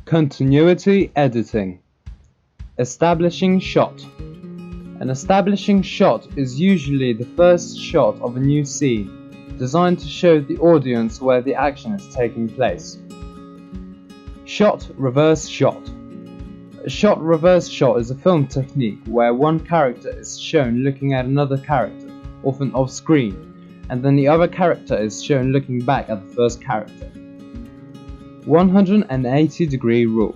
Continuity editing. Establishing shot. An establishing shot is usually the first shot of a new scene, designed to show the audience where the action is taking place. Shot reverse shot. A shot reverse shot is a film technique where one character is shown looking at another character, often off screen, and then the other character is shown looking back at the first character. 180-degree rule.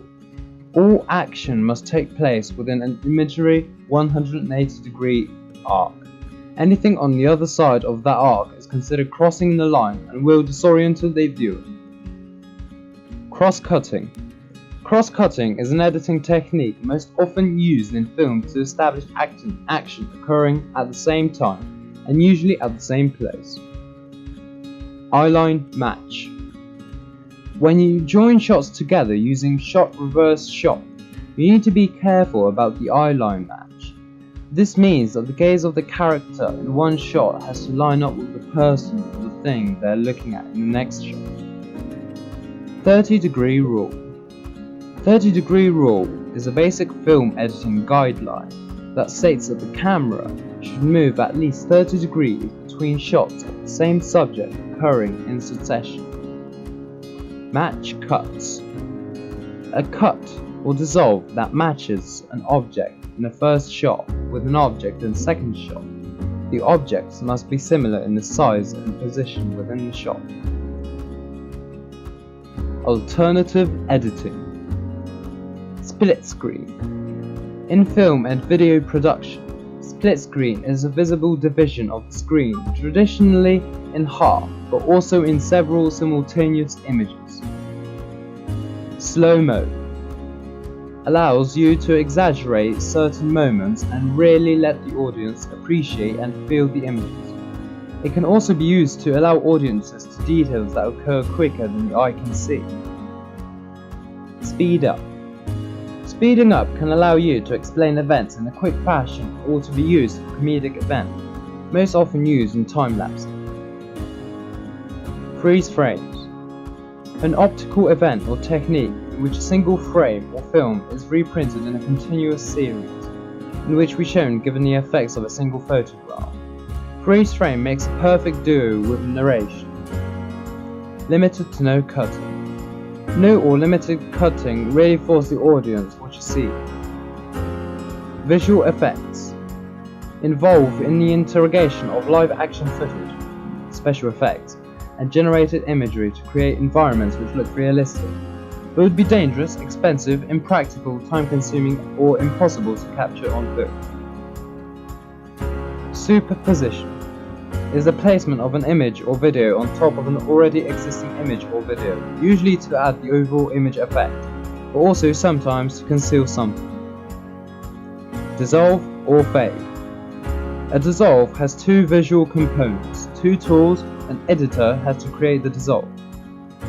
All action must take place within an imaginary 180-degree arc. Anything on the other side of that arc is considered crossing the line and will disorient the viewer. Cross-cutting. Cross-cutting is an editing technique most often used in film to establish action occurring at the same time and usually at the same place. Eyeline match. When you join shots together using shot reverse shot, you need to be careful about the eyeline match. This means that the gaze of the character in one shot has to line up with the person or the thing they're looking at in the next shot. 30-degree rule. 30-degree rule is a basic film editing guideline that states that the camera should move at least 30 degrees between shots of the same subject occurring in succession. Match cuts. A cut or dissolve that matches an object in the first shot with an object in the second shot. The objects must be similar in the size and position within the shot. Alternative editing. Split screen. In film and video production, split screen is a visible division of the screen, traditionally in half, but also in several simultaneous images. Slow-mo allows you to exaggerate certain moments and really let the audience appreciate and feel the images. It can also be used to allow audiences to details that occur quicker than the eye can see. Speed up. Speeding up can allow you to explain events in a quick fashion or to be used for comedic events, most often used in time-lapse. Freeze frames. An optical event or technique in which a single frame or film is reprinted in a continuous series, in which we shown given the effects of a single photograph. Freeze frame makes a perfect duo with narration. Limited to no cutting. No or limited cutting really forces the audience what you see. Visual effects. Involve in the interrogation of live action footage, special effects, and generated imagery to create environments which look realistic, but would be dangerous, expensive, impractical, time-consuming, or impossible to capture on film. Superposition is the placement of an image or video on top of an already existing image or video, usually to add the overall image effect, but also sometimes to conceal something. Dissolve or fade. A dissolve has two visual components, two tools. An editor has to create the dissolve,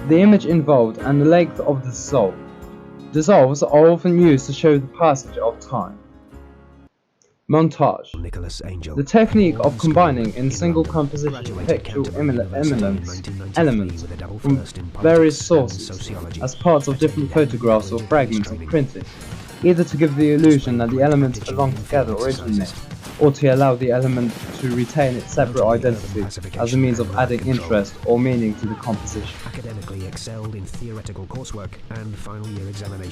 the image involved and the length of the dissolve. Dissolves are often used to show the passage of time. Montage. The technique of combining in single composition pictorial elements from various sources as parts of different photographs or fragments of printing, either to give the illusion that the elements belong together originally, or to allow the element to retain its separate identity as a means of adding interest or meaning to the composition. Academically excelled in theoretical coursework and final year examination.